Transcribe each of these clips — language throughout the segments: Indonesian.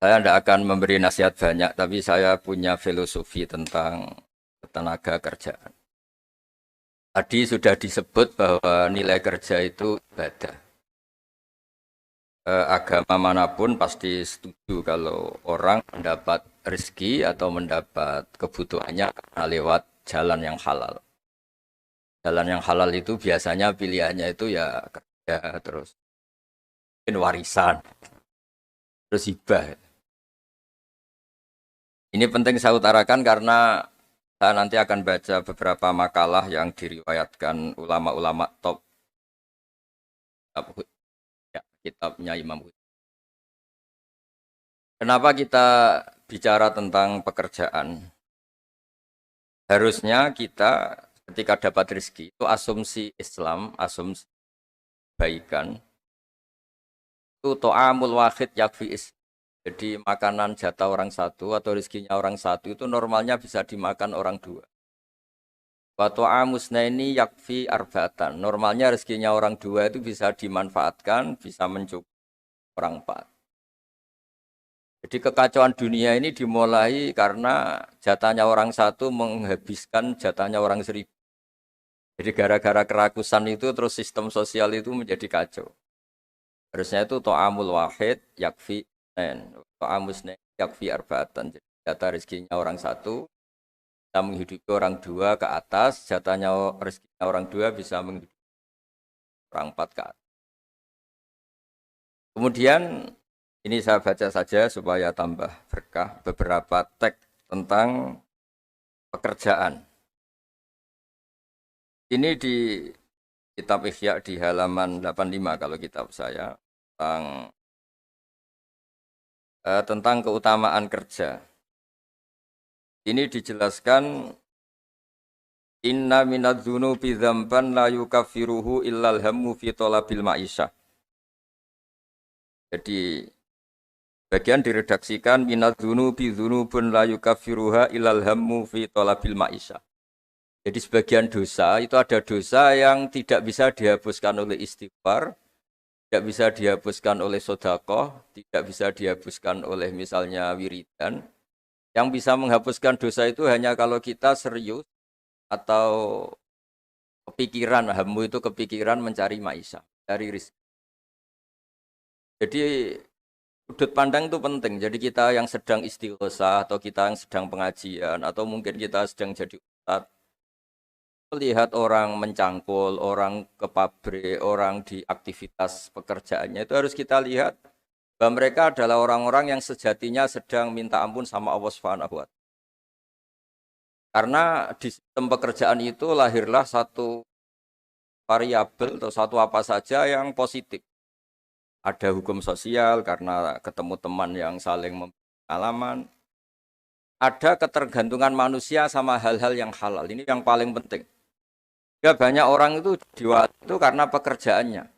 Saya tidak akan memberi nasihat banyak, tapi saya punya filosofi tentang tenaga kerjaan. Tadi sudah disebut bahwa nilai kerja itu ibadah. Agama manapun pasti setuju kalau orang mendapat rezeki atau mendapat kebutuhannya karena lewat jalan yang halal. Jalan yang halal itu biasanya pilihannya itu ya kerja, terus mungkin warisan, terus hibah. Ini penting saya utarakan karena saya nanti akan baca beberapa makalah yang diriwayatkan ulama-ulama top ya, kitabnya Imam Ghazali. Kenapa kita bicara tentang pekerjaan? Harusnya kita ketika dapat rezeki itu asumsi Islam, asumsi kebaikan itu to'amul wahid yakfi is. Jadi makanan jatah orang satu atau rezekinya orang satu itu normalnya bisa dimakan orang dua. Wa amusna ini yakfi arbatan. Normalnya rezekinya orang dua itu bisa dimanfaatkan, bisa mencukupi orang empat. Jadi kekacauan dunia ini dimulai karena jatahnya orang satu menghabiskan jatahnya orang seribu. Jadi gara-gara kerakusan itu terus sistem sosial itu menjadi kacau. Harusnya itu to'amul wahid yakfi to'amusna yakfi arbatan. Jadi jatah rezekinya orang satu bisa menghidupi orang dua ke atas, jatahnya rezekinya orang dua bisa menghidupi orang empat ke atas. Kemudian ini saya baca saja supaya tambah berkah beberapa teks tentang pekerjaan. Ini di kitab Ihya di halaman 85 kalau kitab saya tentang keutamaan kerja. Ini dijelaskan inna minadz-dzunubi dzamban la yukaffiruhu illal hammu fi talabil ma'isyah. Jadi bagian diredaksikan minadz-dzunubi dzunubun la yukaffiruha illal hammu fi talabil ma'isyah. Jadi sebagian dosa itu ada dosa yang tidak bisa dihapuskan oleh istighfar, tidak bisa dihapuskan oleh sedekah, tidak bisa dihapuskan oleh misalnya wiridan. Yang bisa menghapuskan dosa itu hanya kalau kita serius atau kepikiran, hammu itu kepikiran mencari maisha, mencari rizki. Jadi sudut pandang itu penting. Jadi kita yang sedang istighosah atau kita yang sedang pengajian atau mungkin kita sedang jadi ustadz, melihat orang mencangkul, orang ke pabrik, orang di aktivitas pekerjaannya itu harus kita lihat bahwa mereka adalah orang-orang yang sejatinya sedang minta ampun sama Allah Subhanahu wa Ta'ala. Karena di sistem pekerjaan itu lahirlah satu variabel atau satu apa saja yang positif. Ada hukum sosial karena ketemu teman yang saling pengalaman. Ada ketergantungan manusia sama hal-hal yang halal. Ini yang paling penting. Ya banyak orang itu diwat itu karena pekerjaannya.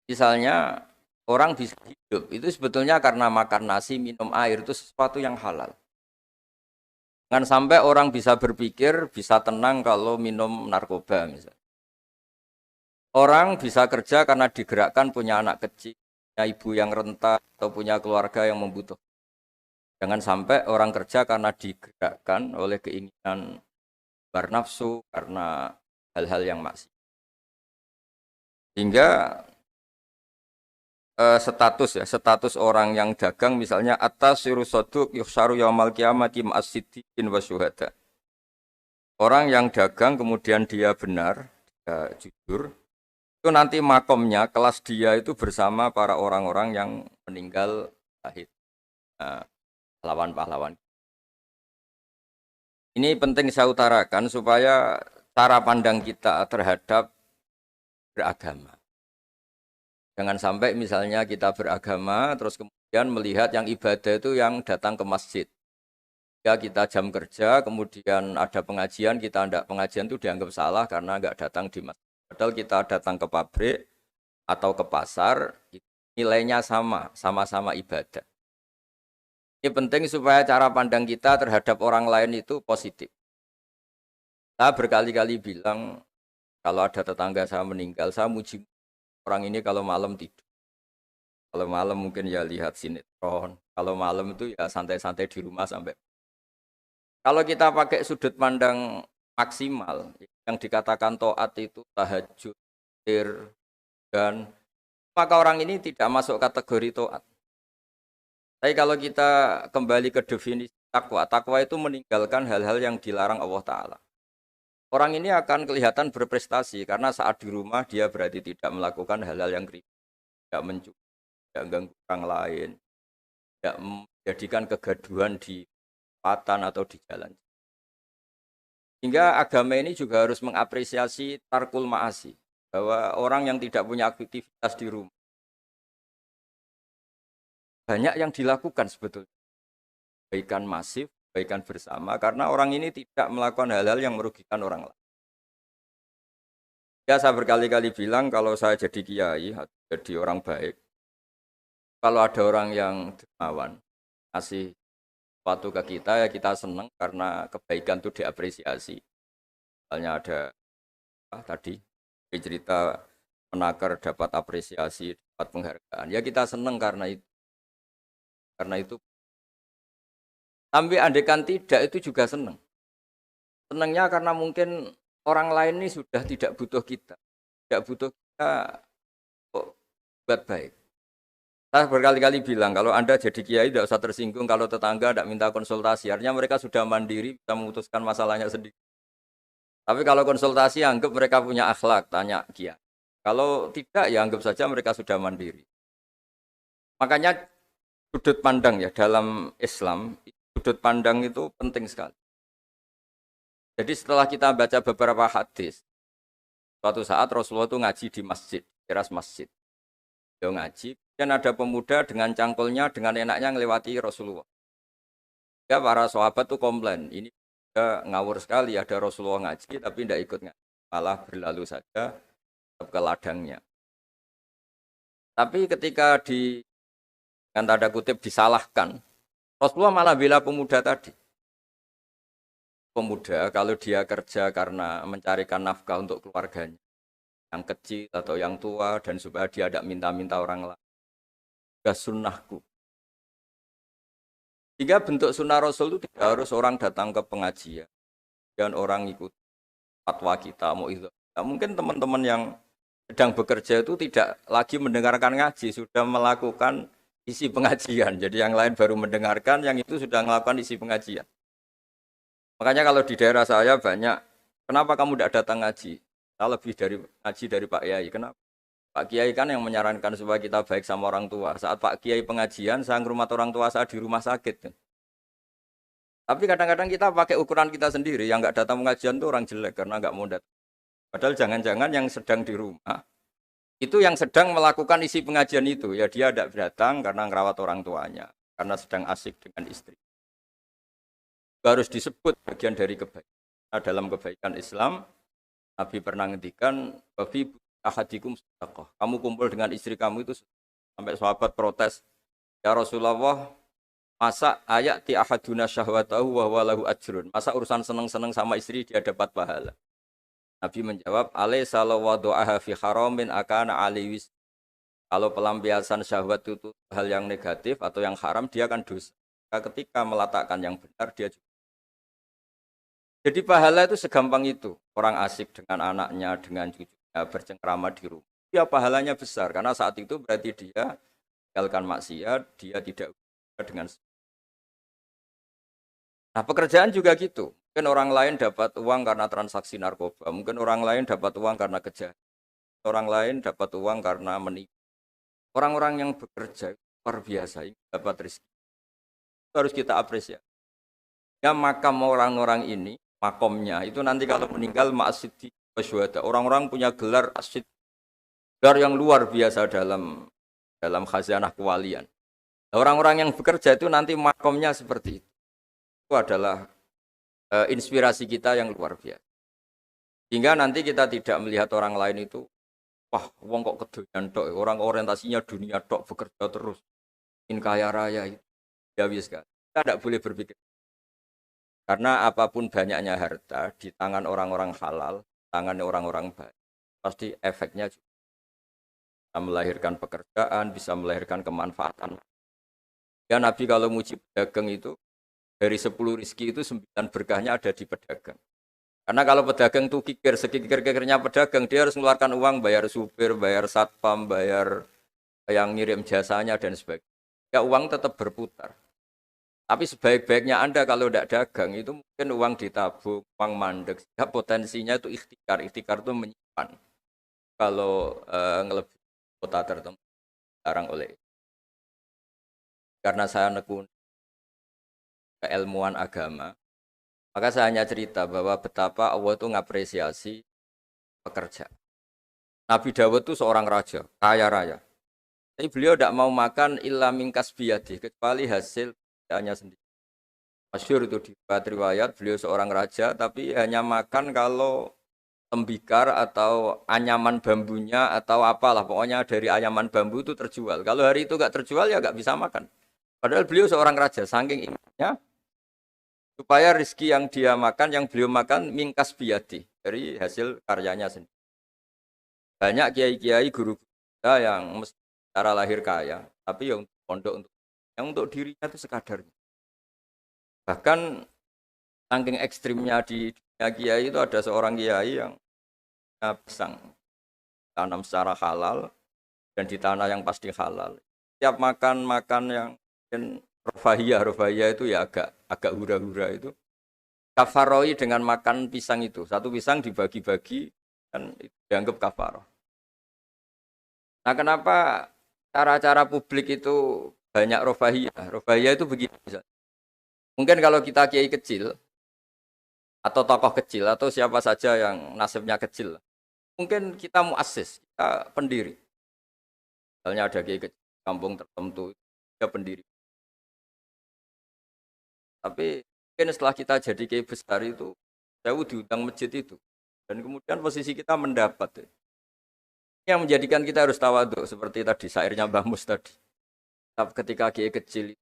Misalnya orang bisa hidup itu sebetulnya karena makan nasi, minum air itu sesuatu yang halal. Jangan sampai orang bisa berpikir, bisa tenang kalau minum narkoba misalnya. Orang bisa kerja karena digerakkan punya anak kecil, punya ibu yang rentan, atau punya keluarga yang membutuhkan. Jangan sampai orang kerja karena digerakkan oleh keinginan bernafsu, karena hal-hal yang maksiat. Hingga status orang yang dagang misalnya atas sirusoduk yuhsaru yaumal qiyamati ma'as-siddiqin wa syuhada. Orang yang dagang kemudian dia benar, dia jujur, itu nanti makomnya, kelas dia itu bersama para orang-orang yang meninggal syahid, pahlawan-pahlawan. Ini penting saya utarakan supaya cara pandang kita terhadap beragama. Jangan sampai misalnya kita beragama terus kemudian melihat yang ibadah itu yang datang ke masjid. Ya kita jam kerja kemudian ada pengajian, kita tidak pengajian itu dianggap salah karena nggak datang di masjid. Padahal kita datang ke pabrik atau ke pasar, nilainya sama, sama-sama ibadah. Ini penting supaya cara pandang kita terhadap orang lain itu positif. Saya berkali-kali bilang kalau ada tetangga saya meninggal, saya muji orang ini kalau malam tidur. Kalau malam mungkin ya lihat sinetron. Kalau malam itu ya santai-santai di rumah sampai. Kalau kita pakai sudut pandang maksimal, yang dikatakan taat itu tahajud, ir, dan maka orang ini tidak masuk kategori taat. Tapi kalau kita kembali ke definisi takwa, takwa itu meninggalkan hal-hal yang dilarang Allah Ta'ala. Orang ini akan kelihatan berprestasi karena saat di rumah dia berarti tidak melakukan hal-hal yang kriminal, tidak mencuri, tidak ganggu orang lain, tidak menjadikan kegaduhan di patan atau di jalan. Hingga agama ini juga harus mengapresiasi tarkul ma'asi, bahwa orang yang tidak punya aktivitas di rumah banyak yang dilakukan sebetulnya. Kebaikan masif, kebaikan bersama, karena orang ini tidak melakukan hal-hal yang merugikan orang lain. Ya saya berkali-kali bilang kalau saya jadi kiai, jadi orang baik, kalau ada orang yang dermawan, ngasih sesuatu ke kita, ya kita senang karena kebaikan itu diapresiasi. Misalnya ada tadi cerita menakar dapat apresiasi, dapat penghargaan. Ya kita senang karena itu. Karena itu. Tapi andekan tidak itu juga senang. Senangnya karena mungkin orang lain ini sudah tidak butuh kita. Tidak butuh kita kok buat baik. Saya berkali-kali bilang, kalau Anda jadi kiai tidak usah tersinggung kalau tetangga tidak minta konsultasi. Artinya mereka sudah mandiri, bisa memutuskan masalahnya sendiri. Tapi kalau konsultasi, anggap mereka punya akhlak, tanya kiai. Kalau tidak, ya anggap saja mereka sudah mandiri. Makanya sudut pandang ya dalam Islam, sudut pandang itu penting sekali. Jadi setelah kita baca beberapa hadis, suatu saat Rasulullah itu ngaji di masjid, teras masjid. Dia ngaji, dan ada pemuda dengan cangkulnya, dengan enaknya ngelewati Rasulullah. Ya para sahabat tuh komplain, ini ngawur sekali, ada Rasulullah ngaji tapi tidak ikut ngaji, malah berlalu saja ke ladangnya. Tapi ketika dengan tanda kutip disalahkan, Rasulullah malah bela pemuda tadi. Pemuda kalau dia kerja karena mencarikan nafkah untuk keluarganya, yang kecil atau yang tua, dan supaya dia tidak minta-minta orang lain. Gak sunnahku. Jika bentuk sunnah Rasul itu tidak harus orang datang ke pengajian dan orang ikut fatwa kita mau itu. Nah, mungkin teman-teman yang sedang bekerja itu tidak lagi mendengarkan ngaji, sudah melakukan isi pengajian. Jadi yang lain baru mendengarkan, yang itu sudah melakukan isi pengajian. Makanya kalau di daerah saya banyak, kenapa kamu tidak datang ngaji? Saya lebih dari ngaji dari Pak Kiai. Kenapa? Pak Kiai kan yang menyarankan supaya kita baik sama orang tua. Saat Pak Kiai pengajian, saya ngurmat orang tua saya di rumah sakit. Tapi kadang-kadang kita pakai ukuran kita sendiri. Yang nggak datang pengajian itu orang jelek karena nggak mau datang. Padahal jangan-jangan yang sedang di rumah, itu yang sedang melakukan isi pengajian itu. Ya dia tidak datang karena ngerawat orang tuanya. Karena sedang asik dengan istri. Harus disebut bagian dari kebaikan. Nah, dalam kebaikan Islam, Nabi pernah ngendikan, "Bafi ahadikum sedekah." Kamu kumpul dengan istri kamu itu sampai sahabat protes, "Ya Rasulullah, masa ayat ti ahaduna syahwatahu wa huwa lahu ajrun?" Masa urusan seneng-seneng sama istri dia dapat pahala? Nabi menjawab, "Alaysa law wada'aha fi haramin akana aliwis." Kalau pelampiasan syahwat itu hal yang negatif atau yang haram, dia akan dosa. Ketika meletakkan yang benar, dia juga. Jadi pahala itu segampang itu. Orang asik dengan anaknya, dengan cucunya, bercengkrama di rumah. Ya pahalanya besar, karena saat itu berarti dia tinggalkan maksiat, dia tidak dengan. Nah pekerjaan juga gitu. Mungkin orang lain dapat uang karena transaksi narkoba. Mungkin orang lain dapat uang karena kejahatan. Orang lain dapat uang karena menipu. Orang-orang yang bekerja luar biasa, dapat rezeki. Itu harus kita apresiasi. Ya makam orang-orang ini, makomnya itu nanti kalau meninggal ma'asiddi wasyuhada. Orang-orang punya gelar asid, gelar yang luar biasa dalam khazanah kewalian. Orang-orang yang bekerja itu nanti makomnya seperti itu. Itu adalah inspirasi kita yang luar biasa. Hingga nanti kita tidak melihat orang lain itu, wah, wong kok kedoyan tok, orang orientasinya dunia tok, bekerja terus, ingin kaya raya itu. Ya wis kan. Kita tidak boleh berpikir. Karena apapun banyaknya harta di tangan orang-orang halal, tangan orang-orang baik, pasti efeknya juga. bisa melahirkan pekerjaan, bisa melahirkan kemanfaatan. Ya Nabi kalau muji pedagang itu dari 10 rizki itu 9 berkahnya ada di pedagang. Karena kalau pedagang tuh kikir, sekikir-kikirnya pedagang, dia harus mengeluarkan uang, bayar supir, bayar satpam, bayar yang ngirim jasanya dan sebagainya. Ya uang tetap berputar. Tapi sebaik-baiknya Anda kalau tidak dagang itu mungkin uang ditabung, uang mandek. Ya potensinya itu ikhtikar. Ikhtikar itu menyimpan. Kalau ngelebih kota tertentu sekarang oleh. Karena saya nekuni keilmuan agama, maka saya hanya cerita bahwa betapa Allah itu ngapresiasi pekerja. Nabi Dawud itu seorang raja, kaya raya. Tapi beliau tidak mau makan illa mingkas biyadi, kecuali hasil kerjanya sendiri. Masyhur itu di riwayat, beliau seorang raja, tapi hanya makan kalau tembikar atau anyaman bambunya atau apalah. Pokoknya dari anyaman bambu itu terjual. Kalau hari itu nggak terjual ya nggak bisa makan. Padahal beliau seorang raja, saking inginnya supaya rezeki yang dia makan, yang beliau makan mingkas biyadi, dari hasil karyanya sendiri. Banyak kiai-kiai guru kita yang secara lahir kaya, tapi yang pondok yang untuk dirinya itu sekadarnya. Bahkan saking ekstrimnya di dunia kiai itu ada seorang kiai yang pisang tanam secara halal dan di tanah yang pasti halal. Setiap makan yang rofahiyah itu ya agak hura-hura itu. Kafaroi dengan makan pisang itu. Satu pisang dibagi-bagi dan itu dianggap kafaroh. Nah kenapa cara-cara publik itu banyak rofahiyah? Rofahiyah itu begini. Mungkin kalau kita kiai kecil, atau tokoh kecil, atau siapa saja yang nasibnya kecil, mungkin kita muassis, kita pendiri. Misalnya ada kiai kecil, kampung tertentu, dia pendiri. Tapi mungkin setelah kita jadi kiai besar itu, saya diundang masjid itu. Dan kemudian posisi kita mendapat. Yang menjadikan kita harus tawaduk, seperti tadi, syairnya Mbah Mus tadi. Ketika kiai kecil,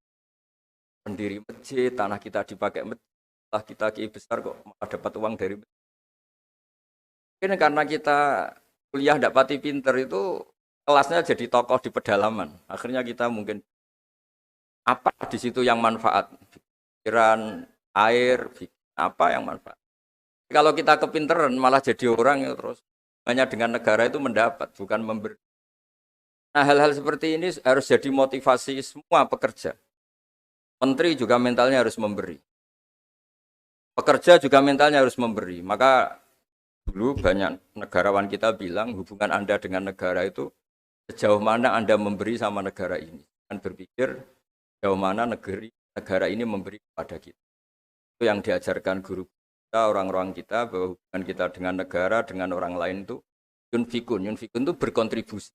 pendiri masjid, tanah kita dipakai masjid, setelah kita kiai besar kok malah dapat uang dari masjid. Mungkin karena kita kuliah tidak pati pinter itu, kelasnya jadi tokoh di pedalaman. Akhirnya kita mungkin apa di situ yang manfaat? Pikiran, air, apa yang manfaat? Kalau kita kepinteran malah jadi orang yang terus hanya dengan negara itu mendapat, bukan memberi. Nah hal-hal seperti ini harus jadi motivasi semua pekerja. Menteri juga mentalnya harus memberi. Pekerja juga mentalnya harus memberi. Maka dulu banyak negarawan kita bilang hubungan Anda dengan negara itu sejauh mana Anda memberi sama negara ini. Dan berpikir sejauh mana negara ini memberi kepada kita. Itu yang diajarkan guru kita, orang-orang kita, bahwa hubungan kita dengan negara, dengan orang lain itu yunfikun. Yunfikun itu berkontribusi.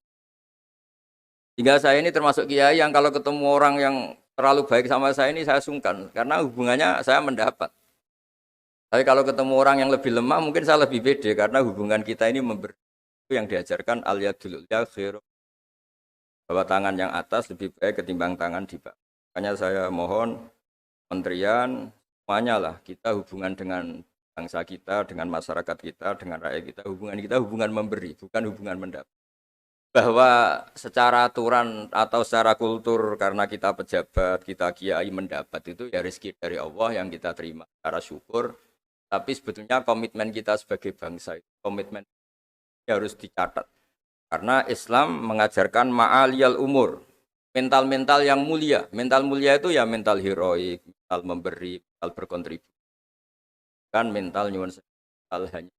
Hingga saya ini termasuk kiai yang kalau ketemu orang yang terlalu baik sama saya ini saya sungkan. Karena hubungannya saya mendapat. Tapi kalau ketemu orang yang lebih lemah mungkin saya lebih pede. Karena hubungan kita ini memberi. Itu yang diajarkan al-yadul ulya khairu. Bahwa tangan yang atas lebih baik ketimbang tangan di bawah. Makanya saya mohon kementerian semuanya lah kita hubungan dengan bangsa kita, dengan masyarakat kita, dengan rakyat kita hubungan memberi, bukan hubungan mendapat. Bahwa secara aturan atau secara kultur karena kita pejabat, kita kiai mendapat itu ya rezeki dari Allah yang kita terima secara syukur. Tapi sebetulnya komitmen kita sebagai bangsa itu komitmen harus dicatat. Karena Islam mengajarkan ma'aliyal umur, mental-mental yang mulia. Mental mulia itu ya mental heroik, mental memberi, mental berkontribusi. Bukan mental nyuwun mental hanya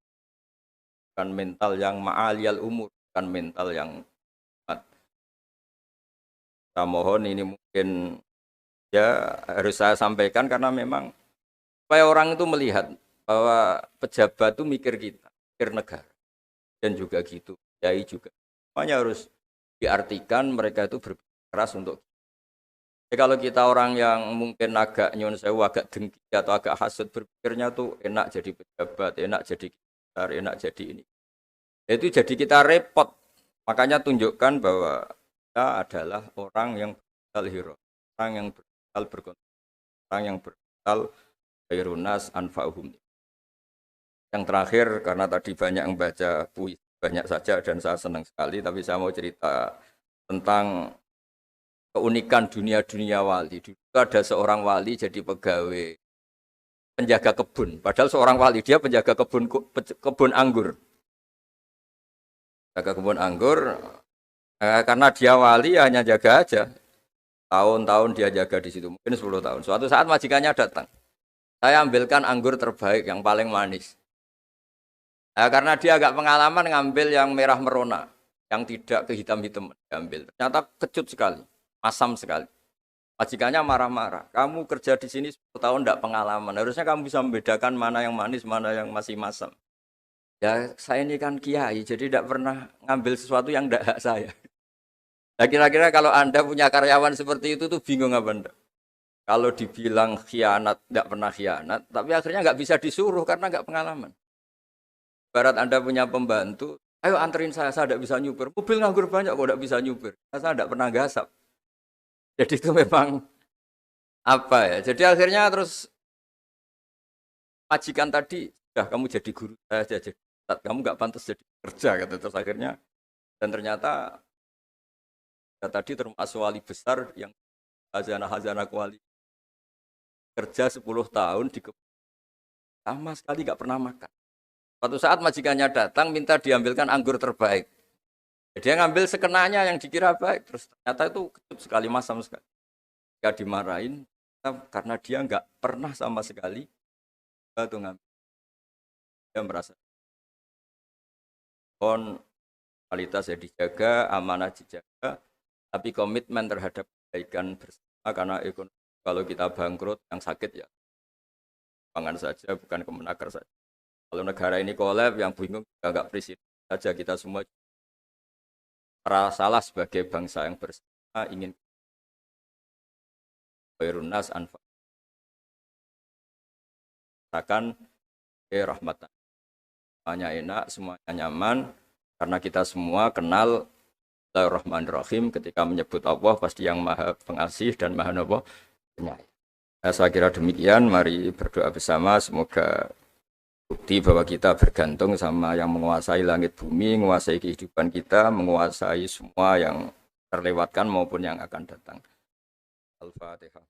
bukan mental yang ma'aliyal umur, bukan mental yang saya mohon ini mungkin ya harus saya sampaikan karena memang supaya orang itu melihat bahwa pejabat itu mikir kita, mikir negara dan juga gitu, kiai juga. Semuanya harus diartikan mereka itu berkeras untuk. Jadi kalau kita orang yang mungkin agak nyun sewu, agak dengki atau agak hasut berpikirnya tuh enak jadi pejabat, enak jadi besar, enak jadi ini. Itu jadi kita repot. Makanya tunjukkan bahwa kita adalah orang yang bersal hero, orang yang bersal berkontribusi, orang yang bersal khairunas anfa'uhum. Yang terakhir karena tadi banyak yang baca puisi, banyak saja dan saya senang sekali. Tapi saya mau cerita tentang keunikan dunia wali. Dulu ada seorang wali jadi pegawai penjaga kebun. Padahal seorang wali dia penjaga kebun anggur. Jaga kebun anggur karena dia wali hanya jaga aja. Tahun-tahun dia jaga di situ, mungkin 10 tahun. Suatu saat majikannya datang. Saya ambilkan anggur terbaik yang paling manis. Karena dia agak pengalaman ngambil yang merah merona, yang tidak kehitam-hitam diambil. Ternyata kecut sekali, masam sekali. Majikannya marah-marah. Kamu kerja di sini 10 tahun tidak pengalaman. Harusnya kamu bisa membedakan mana yang manis, mana yang masih masam. Ya saya ini kan kiai, jadi tidak pernah ngambil sesuatu yang tidak hak saya. Nah kira-kira kalau Anda punya karyawan seperti itu tuh bingung apa enggak? Kalau dibilang khianat, tidak pernah khianat, tapi akhirnya nggak bisa disuruh karena nggak pengalaman. Barat Anda punya pembantu, ayo anterin saya tidak bisa nyuper. Mobil nganggur banyak kok tidak bisa nyuper. Saya tidak pernah gasap. Jadi itu memang apa ya? Jadi akhirnya terus majikan tadi, sudah kamu jadi guru saya jadi kamu nggak pantas jadi kerja gitu. Terus akhirnya dan ternyata ya, tadi termasuk wali besar yang hazanah wali kerja 10 tahun di sama sekali nggak pernah makan. Suatu saat majikannya datang minta diambilkan anggur terbaik. Dia ngambil sekenanya yang dikira baik, terus ternyata itu kecut sekali, masam sekali. Dia dimarahin karena dia nggak pernah sama sekali itu ngambil. Dia merasa kualitas ya dijaga, amanah dijaga, tapi komitmen terhadap kebaikan bersama karena ekonomi. Kalau kita bangkrut, yang sakit ya pangan saja, bukan kemenaker saja. Kalau negara ini kolab, yang bingung juga nggak presiden saja, kita semua salah sebagai bangsa yang bersama ingin khairun nas anfa'akan rahmatan. Semuanya enak, semuanya nyaman, karena kita semua kenal Bismillahirrahmanirrahim. Ketika menyebut Allah pasti yang maha pengasih dan maha penyayang. Saya kira demikian, mari berdoa bersama, semoga bukti bahwa kita bergantung sama yang menguasai langit bumi, menguasai kehidupan kita, menguasai semua yang terlewatkan maupun yang akan datang. Al-Fatihah.